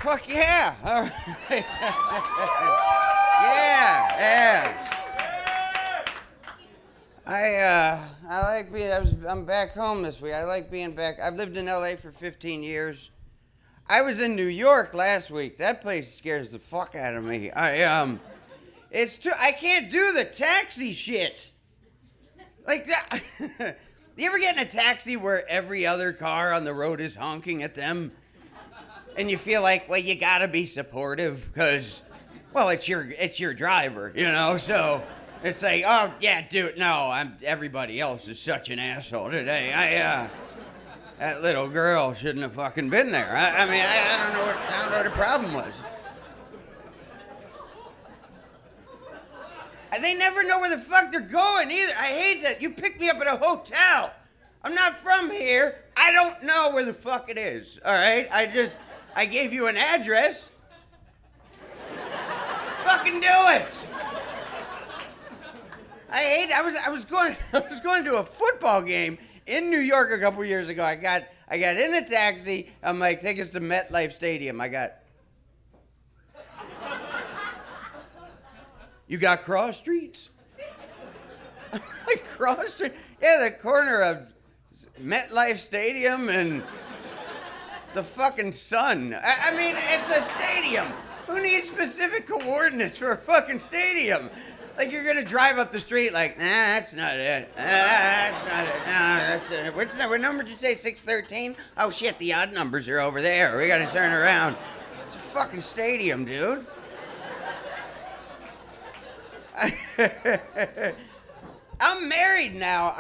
Fuck yeah. All right. Yeah. I like being, I'm back home this week. I like being back. I've lived in LA for 15 years. I was in New York last week. That place scares the fuck out of me. It's true. I can't do the taxi shit. Like that. You ever get in a taxi where every other car on the road is honking at them? And you feel like, well, you gotta be supportive because, well, it's your driver, you know? So it's like, oh, yeah, dude, no, everybody else is such an asshole today. That little girl shouldn't have fucking been there. I mean, I don't know what the problem was. They never know where the fuck they're going either. I hate that. You picked me up at a hotel. I'm not from here. I don't know where the fuck it is, all right? I gave you an address. Fucking do it. I was going to a football game in New York a couple years ago. I got in a taxi. I'm like, take us to MetLife Stadium. You got cross streets? Like cross street? Yeah, the corner of MetLife Stadium and the fucking Sun. I mean, it's a stadium. Who needs specific coordinates for a fucking stadium? Like you're gonna drive up the street like, nah, that's not it. That's not it. Nah, that's it. What number did you say? 613? Oh shit, the odd numbers are over there. We gotta turn around. It's a fucking stadium, dude. I'm married now.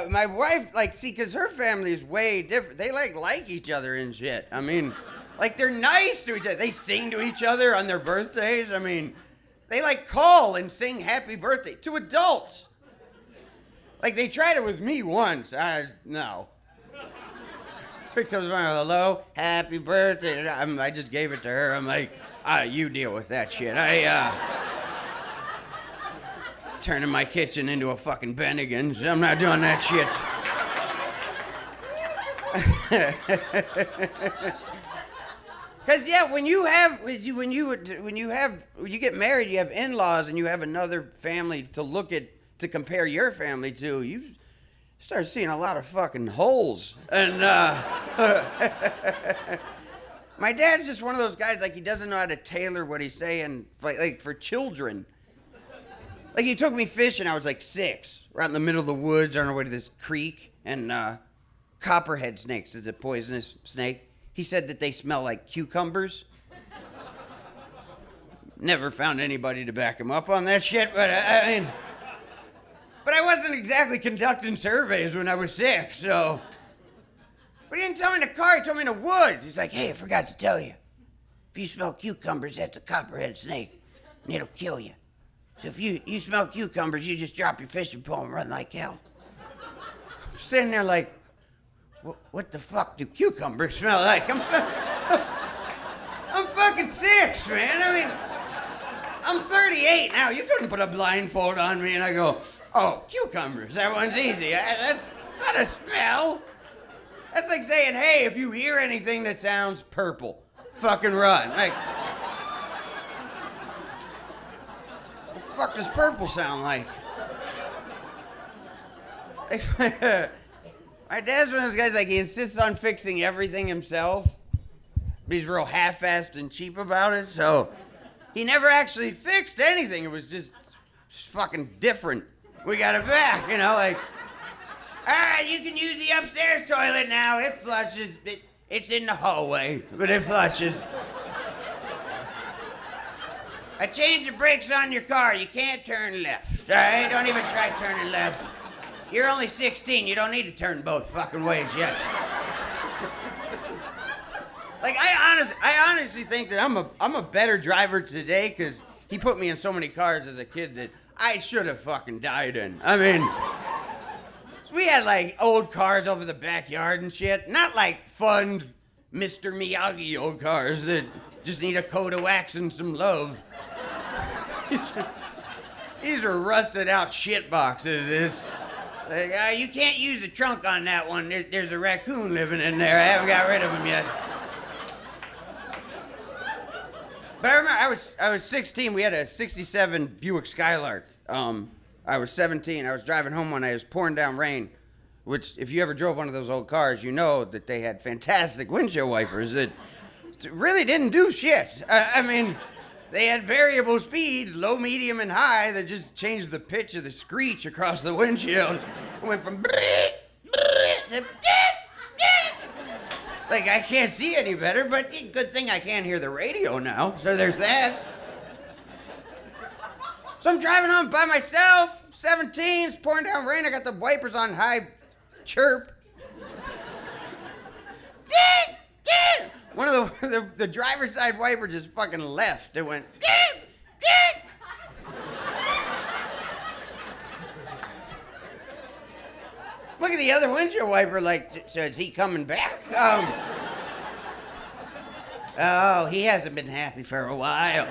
My wife, because her family is way different. They like each other and shit. I mean, they're nice to each other. They sing to each other on their birthdays. I mean, they call and sing happy birthday to adults. They tried it with me once. No. Picks up the phone, hello, happy birthday. I just gave it to her. I'm like, you deal with that shit. Turning my kitchen into a fucking Bennigan's. I'm not doing that shit. Cause yeah, when you get married, you have in-laws and you have another family to compare your family to. You start seeing a lot of fucking holes. And my dad's just one of those guys he doesn't know how to tailor what he's saying for children. He took me fishing, I was 6. We're out in the middle of the woods on our way to this creek, and copperhead snakes is a poisonous snake. He said that they smell like cucumbers. Never found anybody to back him up on that shit, but I wasn't exactly conducting surveys when I was 6, so. But he didn't tell me in the car, he told me in the woods. He's like, hey, I forgot to tell you. If you smell cucumbers, that's a copperhead snake, and it'll kill you. So if you smell cucumbers, you just drop your fishing pole and run like hell. I'm sitting there like, what the fuck do cucumbers smell like? I'm fucking 6, man. I mean, I'm 38 now. You couldn't put a blindfold on me and I go, oh, cucumbers, that one's easy. That's not a smell. That's like saying, hey, if you hear anything that sounds purple, fucking run. What the fuck does purple sound like? My dad's one of those guys, he insists on fixing everything himself, but he's real half-assed and cheap about it, so he never actually fixed anything. It was just fucking different. We got it back, all right, you can use the upstairs toilet now. It flushes. It's in the hallway, but it flushes. I changed the brakes on your car. You can't turn left, all right? Don't even try turning left. You're only 16. You don't need to turn both fucking ways yet. I honestly think that I'm a better driver today because he put me in so many cars as a kid that I should have fucking died in. I mean, so we had old cars over the backyard and shit. Not fun Mr. Miyagi old cars that just need a coat of wax and some love. These are rusted out shit boxes. You can't use the trunk on that one. There's a raccoon living in there. I haven't got rid of him yet. But I remember I was 16. We had a '67 Buick Skylark. I was 17. I was driving home one night. It was pouring down rain, which if you ever drove one of those old cars, you know that they had fantastic windshield wipers that really didn't do shit. I mean, they had variable speeds, low, medium, and high, that just changed the pitch of the screech across the windshield. It went from to like, I can't see any better, but good thing I can't hear the radio now, so there's that. So I'm driving home by myself, 17, it's pouring down rain, I got the wipers on high chirp. One of the driver's side wiper just fucking left. It went, Look at the other windshield wiper, like, so is he coming back? Oh, he hasn't been happy for a while.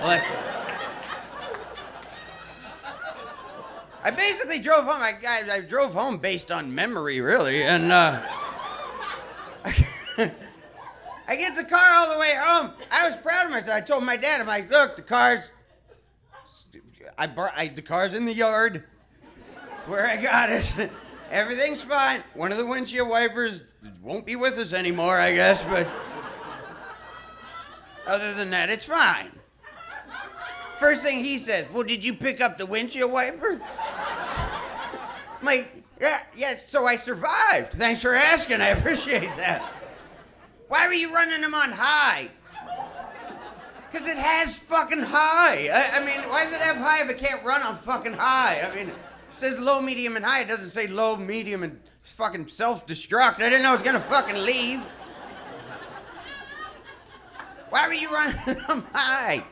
I basically drove home. I drove home based on memory, really, and I get the car all the way home. I was proud of myself. I told my dad, I'm like, look, the car's in the yard where I got it. Everything's fine. One of the windshield wipers won't be with us anymore, I guess, but other than that, it's fine. First thing he says, well, did you pick up the windshield wiper? I'm like, yeah, so I survived. Thanks for asking, I appreciate that. Why were you running them on high? Because it has fucking high. I mean, why does it have high if it can't run on fucking high? I mean, it says low, medium, and high. It doesn't say low, medium, and fucking self-destruct. I didn't know it was gonna fucking leave. Why were you running them high?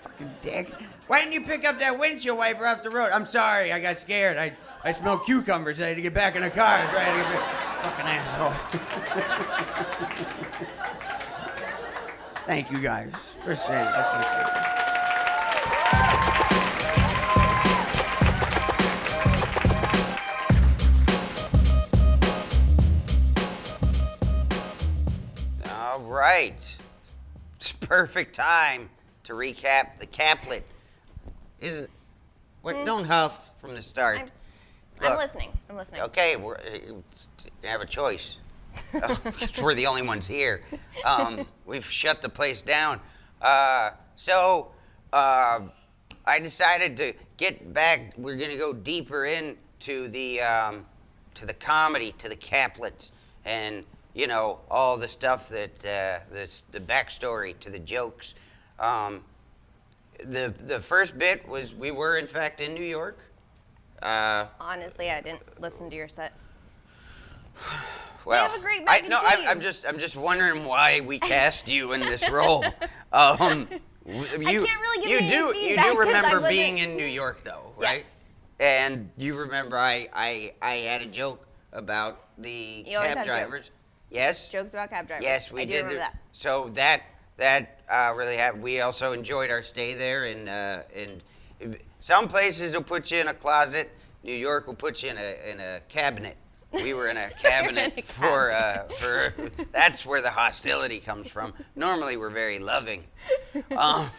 Fucking dick. Why didn't you pick up that windshield wiper off the road? I'm sorry, I got scared. I smelled cucumbers. I had to get back in the car. I tried to get back. Fucking asshole. Thank you guys. Appreciate it. All right. It's perfect time to recap the Caplet. Isn't it? What? Don't huff from the start. I'm listening. Okay, you have a choice. Because we're the only ones here. We've shut the place down. So I decided to get back. We're going to go deeper into the comedy, to the Caplets, and you know, all the stuff that the backstory to the jokes. The first bit was we were in fact in New York. Honestly, I didn't listen to your set. Well, we have a great backstage team. I'm just wondering why we cast you in this role. I can't really give you You do remember being in New York, though, right? Yes. And you remember I had a joke about the cab drivers. Jokes. Yes. Jokes about cab drivers. Yes, we I do did. remember that. So that really happened. We also enjoyed our stay there, and some places will put you in a closet. New York will put you in a cabinet. We were in a cabinet for that's where the hostility comes from. Normally we're very loving. And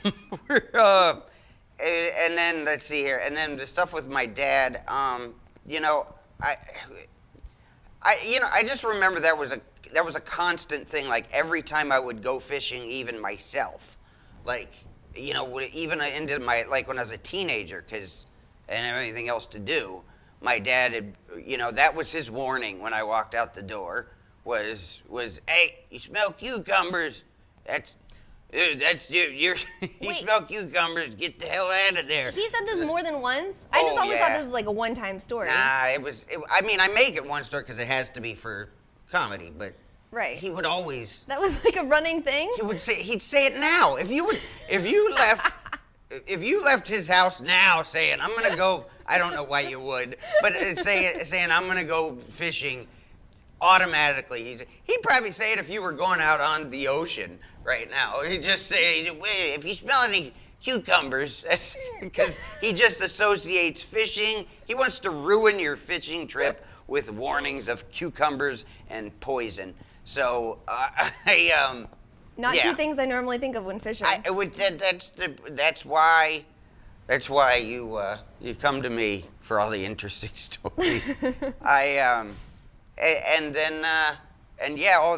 then let's see here. And then the stuff with my dad. You know, I just remember that was a constant thing. Like every time I would go fishing, even myself, like you know, even into my like when I was a teenager, because I didn't have anything else to do. My dad had, you know, that was his warning when I walked out the door. Was hey, you smell cucumbers? That's you smell cucumbers. Get the hell out of there. He said this more than once. I just always thought this was like a one-time story. Nah, I mean, I make it one story because it has to be for comedy, but right. He would always. That was like a running thing. He'd say it now. If you left his house now saying, I'm going to go, I don't know why you would, but saying, I'm going to go fishing, automatically, he'd probably say it if you were going out on the ocean right now. He'd just say, if you smell any cucumbers, because he just associates fishing. He wants to ruin your fishing trip with warnings of cucumbers and poison. So Not Yeah. two things I normally think of when fishing. That's why you come to me for all the interesting stories. The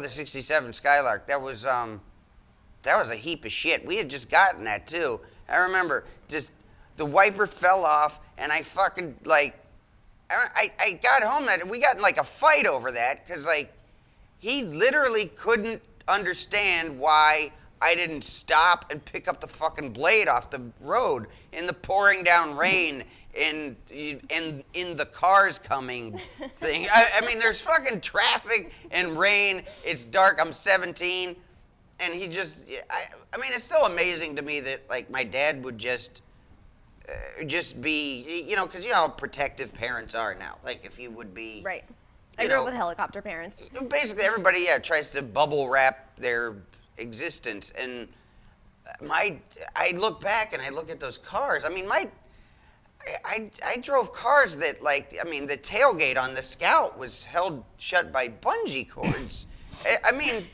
'67 Skylark. That was a heap of shit. We had just gotten that too. I remember just the wiper fell off, and I fucking I got home that we got in like a fight over that because like he literally couldn't understand why I didn't stop and pick up the fucking blade off the road in the pouring down rain in the cars coming thing. I mean, there's fucking traffic and rain. It's dark. I'm 17, and he just. I mean, it's still amazing to me that like my dad would just be, because you know how protective parents are now. Like if you would be. Right. I grew up with helicopter parents. Basically, everybody tries to bubble wrap their existence, and I look back and I look at those cars. I mean, I drove cars that the tailgate on the Scout was held shut by bungee cords. I mean,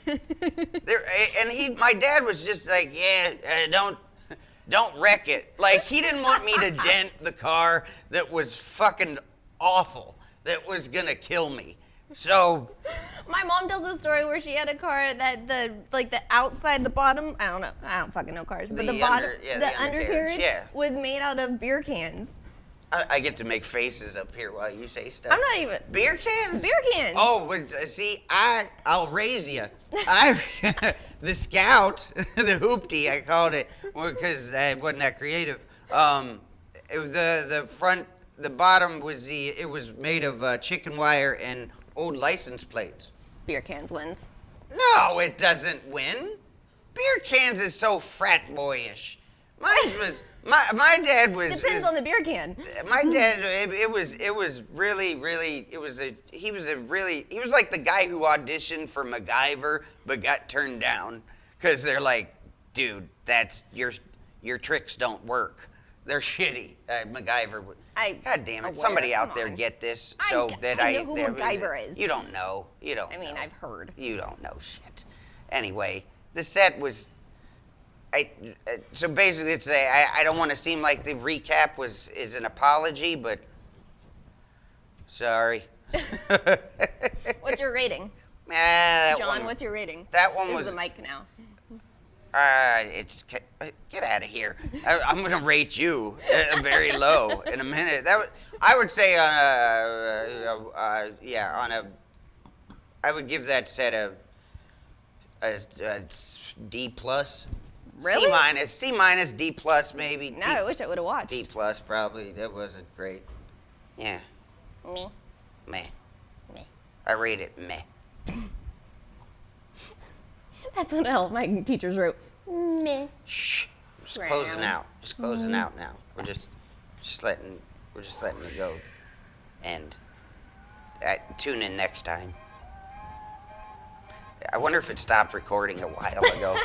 my dad was just like, don't wreck it. Like he didn't want me to dent the car that was fucking awful, that was gonna kill me. So my mom tells a story where she had a car that the outside, the bottom, I don't fucking know cars, but the bottom, the undercarriage was made out of beer cans. I get to make faces up here while you say stuff. I'm not even. Beer cans? Beer cans. Oh, see, I'll raise you. The Scout, the hoopty, I called it, because I wasn't that creative. The front, the bottom was it was made of chicken wire and old license plates. Beer cans wins. No, it doesn't win. Beer cans is so frat boyish. Mine was. My dad was. Depends on the beer can. My dad, it was really, he was like the guy who auditioned for MacGyver but got turned down because they're like, dude, that's your tricks don't work. They're shitty. MacGyver. God damn it! Somebody out there get this so I know who MacGyver is. You don't know. I mean, I've heard. You don't know shit. Anyway, the set was. So basically, it's I don't want to seem like the recap is an apology, but sorry. What's your rating? John, what's your rating? That one was was the mic now. Get out of here. I'm gonna rate you very low in a minute. I would say I would give that set a D plus. Really? C minus, D plus maybe. No, I wish I would have watched. D plus probably. That wasn't great. Yeah. Meh. I rate it meh. That's what all my teachers wrote. Meh. Shh. Just closing out. Just closing out now. We're just letting it go. And tune in next time. I wonder if it stopped recording a while ago.